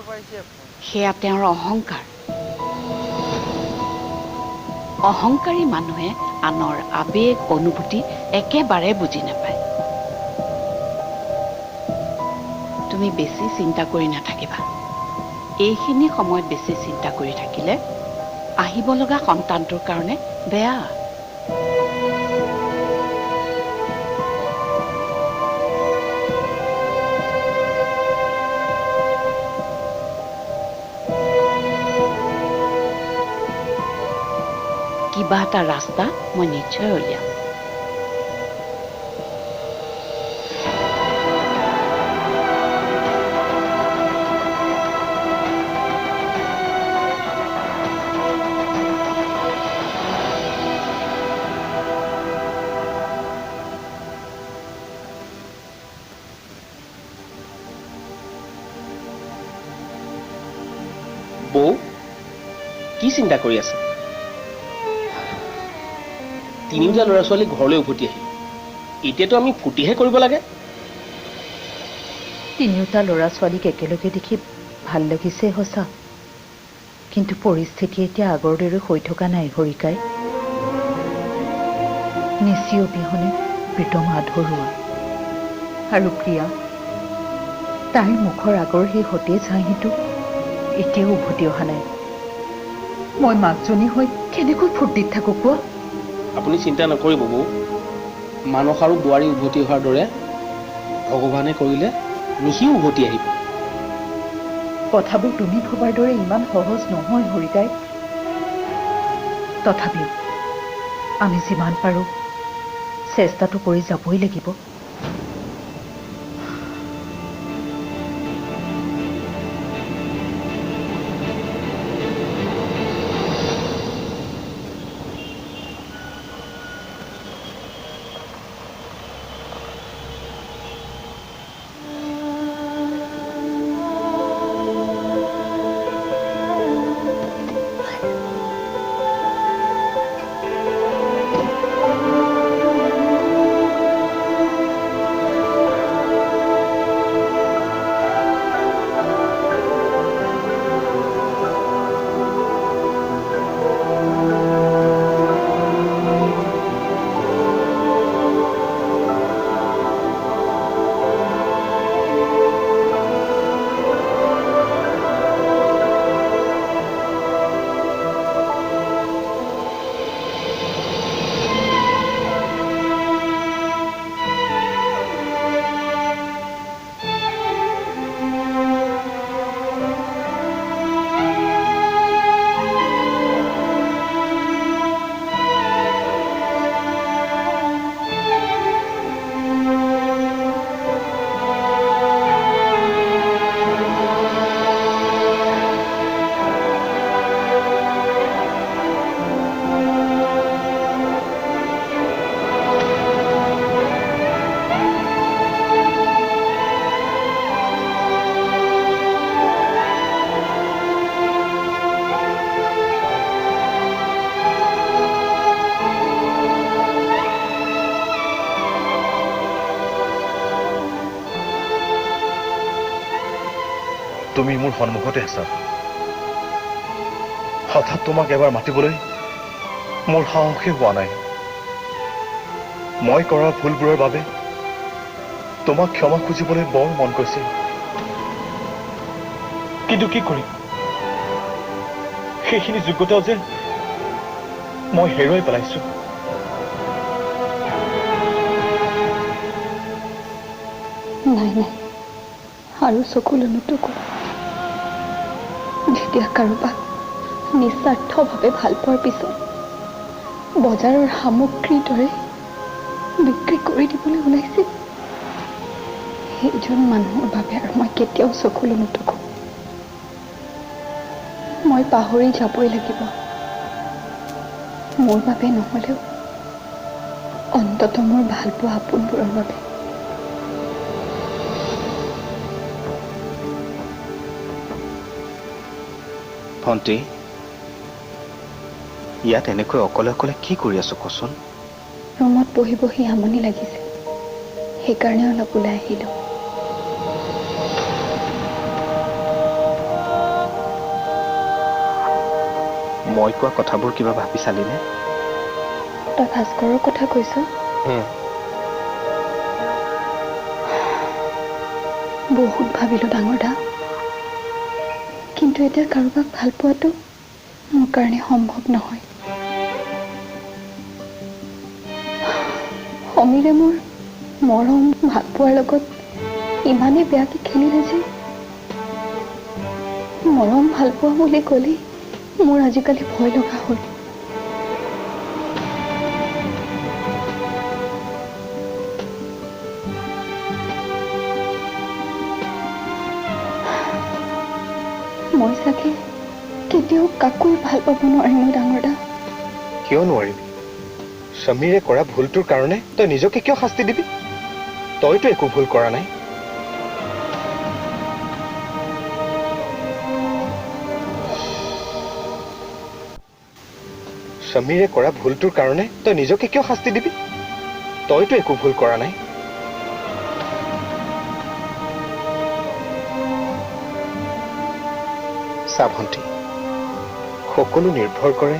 সেয়া তেওঁৰ অহংকাৰ। অহংকাৰী মানুহে আনৰ আবেগ অনুভূতি একেবাৰে বুজি নাপায়। তুমি বেছি চিন্তা কৰি নাথাকিবা। এইখিনি সময়ত বেছি চিন্তা কৰি থাকিলে আহিব লগা সন্তানটোৰ কাৰণে বেয়া। কিবা এটা ৰাস্তা মই নিশ্চয় উলিয়াম। বৌ কি চিন্তা কৰি আছে? তিনিওটা ল'ৰা ছোৱালী ঘৰলৈ উভতি আহিল। এতিয়াতো আমি ফূৰ্তিহে কৰিব লাগে। তিনিওটা ল'ৰা ছোৱালীক একেলগে দেখি ভাল লাগিছে সঁচা, কিন্তু পৰিস্থিতি এতিয়া আগৰ দৰে হৈ থকা নাই হৰিকাই। নিচি অবিহনে প্ৰীতম আধৰুৱা, আৰু প্ৰিয়া তাইৰ মুখৰ আগৰ সেই সতেজ হাঁহিটো এতিয়াও উভতি অহা নাই। মই মাকজনী হৈ কেনেকৈ ফূৰ্তিত থাকো কোৱা? আপুনি চিন্তা নকৰিব বৌ। মানস আৰু বোৱাৰী উভতি অহাৰ দৰে ভগৱানে কৰিলে নিশিও উভতি আহিব। কথাবোৰ তুমি ভবাৰ দৰে ইমান সহজ নহয় হৰিকাই। তথাপিও আমি যিমান পাৰোঁ চেষ্টাটো কৰি যাবই লাগিব। তুমি মোৰ সন্মুখতে আছা। হঠাৎ তোমাক এবাৰ মাতিবলৈ মোৰ সাহসে হোৱা নাই। মই কৰা ভুলবোৰৰ বাবে তোমাক ক্ষমা খুজিবলৈ বৰ মন গৈছিল, কিন্তু কি কৰিম? সেইখিনি যোগ্যতাও যে মই হেৰুৱাই পেলাইছো। নাই নাই, আৰু চকুলৈ নুটুকো। যেতিয়া কাৰোবাক নিস্বাৰ্থভাৱে ভাল পোৱাৰ পিছত বজাৰৰ সামগ্ৰীৰ দৰে বিক্ৰী কৰি দিবলৈ ওলাইছিল, সেইজন মানুহৰ বাবে আৰু মই কেতিয়াও চকুলৈ নুটুকো। মই পাহৰি যাবই লাগিব। মোৰ বাবে নহ'লেও অন্ততঃ মোৰ ভাল পোৱা আপোনবোৰৰ বাবে। ভণ্টি, ইয়াত এনেকৈ অকলে অকলে কি কৰি আছো কচোন? ৰুমত বহি বহি আমনি লাগিছে, সেইকাৰণে অলপ ওলাই আহিলোঁ। মই কোৱা কথাবোৰ কিবা ভাবি চালিনে? তই ভাস্কৰৰ কথা কৈছ? বহুত ভাবিলোঁ ডাঙৰ দা, কিন্তু এতিয়া কাৰোবাক ভাল পোৱাটো মোৰ কাৰণে সম্ভৱ নহয়। সমীৰে মোৰ মৰম ভাল পোৱাৰ লগত ইমানেই বেয়াকৈ খেলিলে যে মৰম ভাল পোৱা বুলি ক'লেই মোৰ আজিকালি ভয় লগা হ'ল। মই চাগে কেতিয়াও কাকো ভাল পাব নোৱাৰিম ডাঙৰ দা। কিয় নোৱাৰিবি? সমীৰে কৰা ভুলটোৰ কাৰণে তই নিজকে কিয় শাস্তি দিবি? তইতো একো ভুল কৰা নাই। সমীৰে কৰা ভুলটোৰ কাৰণে তই নিজকে কিয় শাস্তি দিবি? তইতো একো ভুল কৰা নাই। চা ভণ্টি, সকলো নিৰ্ভৰ কৰে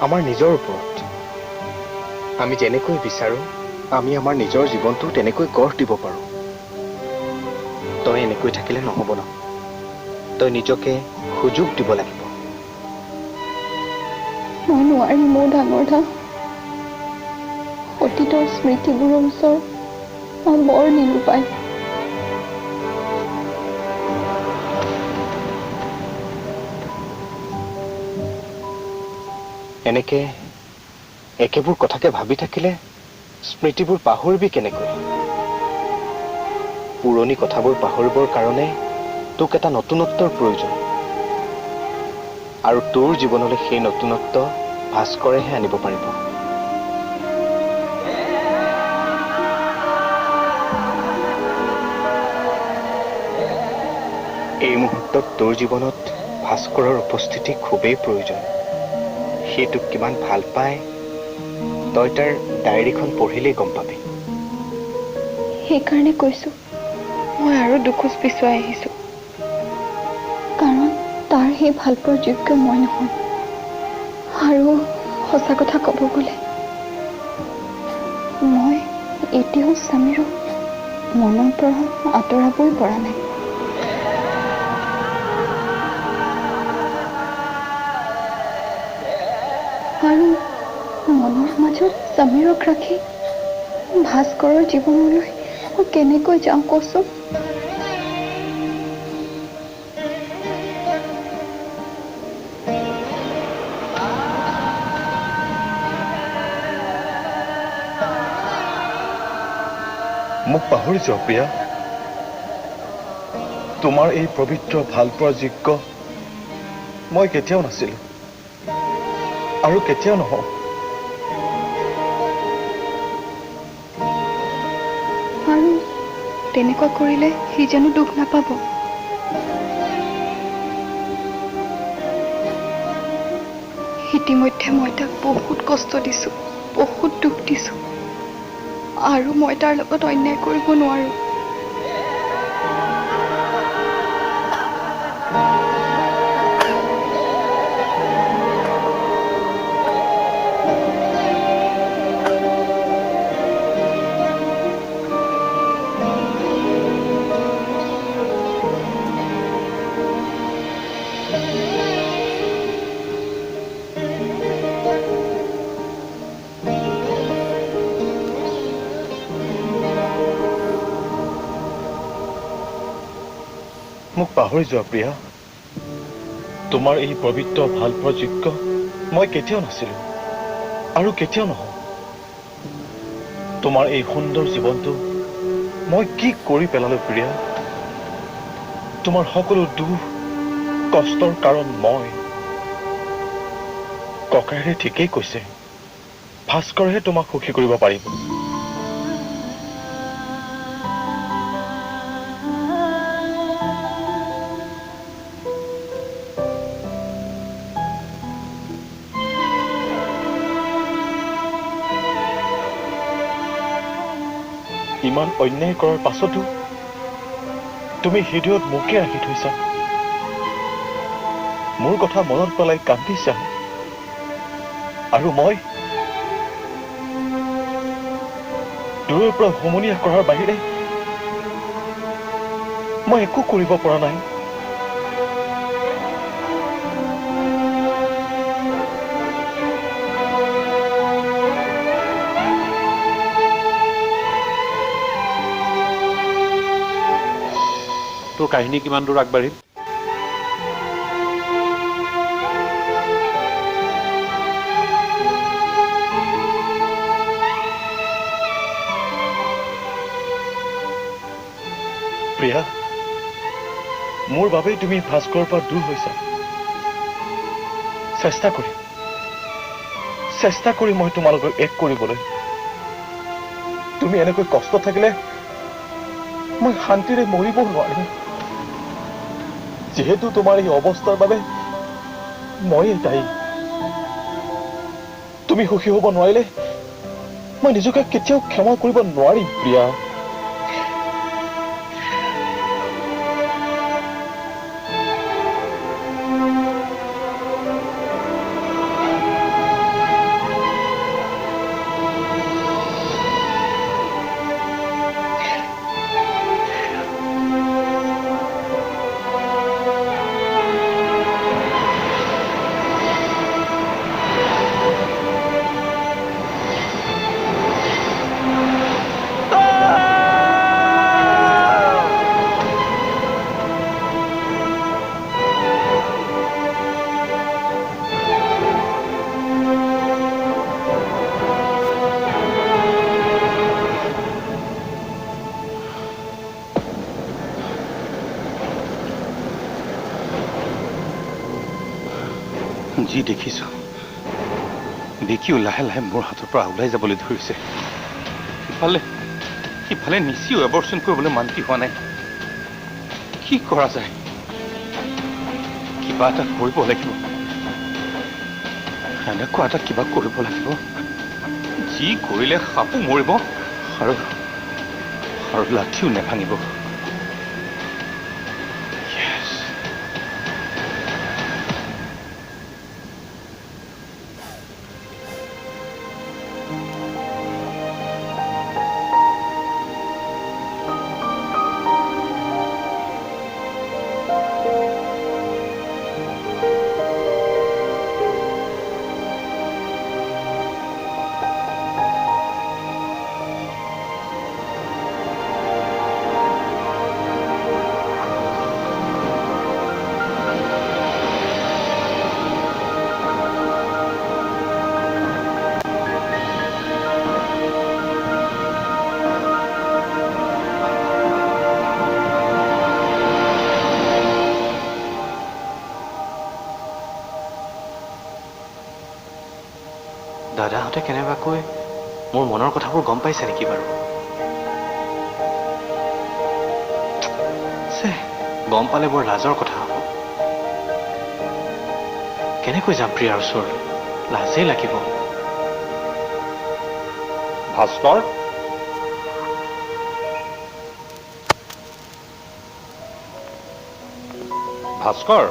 আমাৰ নিজৰ ওপৰত। আমি যেনেকৈ বিচাৰো আমি আমাৰ নিজৰ জীৱনটো তেনেকৈ গঢ় দিব পাৰোঁ। তই এনেকৈ থাকিলে নহ'ব ন। তই নিজকে সুযোগ দিব লাগিব। মই নোৱাৰিম মোৰ ডাঙৰ দা। অতীতৰ স্মৃতিবোৰৰ ওচৰত মই বৰ নিৰূপায়। এনেকে একেবোৰ কথাকে ভাবি থাকিলে স্মৃতিবোৰ পাহৰিবি কেনেকৈ? পুৰণি কথাবোৰ পাহৰিবৰ কাৰণে তোক এটা নতুনত্বৰ প্ৰয়োজন। আৰু তোৰ জীৱনলৈ সেই নতুনত্ব ভাস্কৰেহে আনিব পাৰিব। এই মুহূৰ্তত তোৰ জীৱনত ভাস্কৰৰ উপস্থিতি খুবেই প্ৰয়োজন। সি তোক কিমান ভাল পায় তই তাৰ ডায়েৰীখন পঢ়িলেই গম পাবি। সেইকাৰণে কৈছোঁ মই আৰু দুখোজ পিছুৱাই আহিছোঁ, কাৰণ তাৰ সেই ভাল পোৱাৰ যোগ্য মই নহয়। আৰু সঁচা কথা ক'ব গ'লে মই এতিয়াও সমীৰক মনৰ পৰা আঁতৰাবই পৰা নাই। আৰু মনৰ মাজত সমীৰক ৰাখি ভাস্কৰৰ জীৱনলৈ মই কেনেকৈ যাওঁ কচোন? মোক পাহৰি যোৱা প্ৰিয়া। তোমাৰ এই পবিত্ৰ ভাল পোৱাৰ যোগ্য মই কেতিয়াও নাছিলো আৰু কেতিয়াও নহওঁ। আৰু তেনেকুৱা কৰিলে সি যেনো দুখ নাপাব। ইতিমধ্যে মই তাক বহুত কষ্ট দিছোঁ, বহুত দুখ দিছোঁ, আৰু মই তাৰ লগত অন্যায় কৰিব নোৱাৰোঁ। মোক পাহৰি যোৱা প্ৰিয়া। তোমাৰ এই পবিত্ৰ ভাল পোৱাৰ যোগ্য মই কেতিয়াও নাছিলো আৰু কেতিয়াও নহওঁ। তোমাৰ এই সুন্দৰ জীৱনটো মই কি কৰি পেলালো প্ৰিয়া? তোমাৰ সকলো দুখ কষ্টৰ কাৰণ মই। ককাইৰে ঠিকেই কৈছে, ভাস্কৰেহে তোমাক সুখী কৰিব পাৰিব। ইমান অন্যায় কৰাৰ পাছতো তুমি হৃদয়ত মোকে ৰাখি থৈছা। মোৰ কথা মনত পেলাই কান্দিছা। আৰু মই দূৰৰ পৰা হুমুনিয়া কৰাৰ বাহিৰে মই একো কৰিব পৰা নাই। তোৰ কাহিনী কিমান দূৰ আগবাঢ়িল? প্ৰিয়া, মোৰ বাবেই তুমি ভাস্কৰৰ পৰা দূৰ হৈছা। চেষ্টা কৰি মই তোমালোকক এক কৰিবলৈ। তুমি এনেকৈ কষ্ট থাকিলে মই শান্তিৰে মৰিব নোৱাৰিম। যিহেতু তোমাৰ এই অৱস্থাৰ বাবে ময়ে দায়ী। তুমি সুখী হ'ব নোৱাৰিলে মই নিজকে কেতিয়াও ক্ষমা কৰিব নোৱাৰিম প্ৰিয়া। যি দেখিছো দেখিও লাহে লাহে মোৰ হাতৰ পৰা ওলাই যাবলৈ ধৰিছে। সিফালে নিচিও এবৰ্চন কৰিবলৈ মান্তি হোৱা নাই। কি কৰা যায়? কিবা এটা কৰিব লাগিব। এনেকুৱা এটা কিবা কৰিব লাগিব যি কৰিলে সাপো মৰিব আৰু লাঠিও নেভাঙিব। দাদাহঁতে কেনেবাকৈ মোৰ মনৰ কথাবোৰ গম পাইছে নেকি বাৰু? গম পালে বৰ লাজৰ কথা হ'ব। কেনেকৈ যাম প্ৰিয়াৰ ওচৰলৈ? লাজেই লাগিব। ভাস্কৰ, ভাস্কৰ,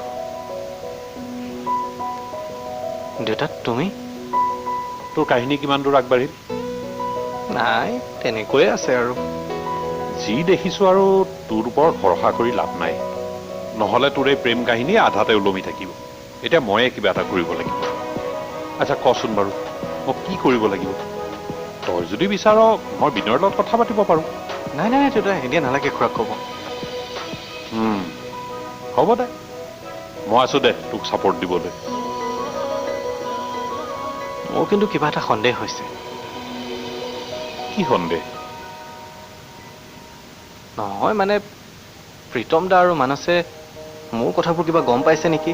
দেউতা তুমি? তোৰ কাহিনী কিমান দূৰ আগবাঢ়িল? নাই, তেনেকৈয়ে আছে আৰু। যি দেখিছো আৰু তোৰ ওপৰত ভৰসা কৰি লাভ নাই। নহলে তোৰ এই প্ৰেম কাহিনী আধাতে ওলমি থাকিব। এতিয়া ময়ে কিবা এটা কৰিব লাগিব। আচ্ছা কচোন বাৰু, মই কি কৰিব লাগিব? তই যদি বিচাৰ মই বিনয়ৰ লগত কথা পাতিব পাৰো। নাই দেউতা, এতিয়া নালাগে খুৰাক ক'ব। হ'ব দে, মই আছো দে তোক ছাপৰ্ট দিবলৈ। মোৰ কিন্তু কিবা এটা সন্দেহ হৈছে। কি সন্দেহ? নহয় মানে প্ৰীতম দা আৰু মানসে মোৰ কথাবোৰ কিবা গম পাইছে নেকি?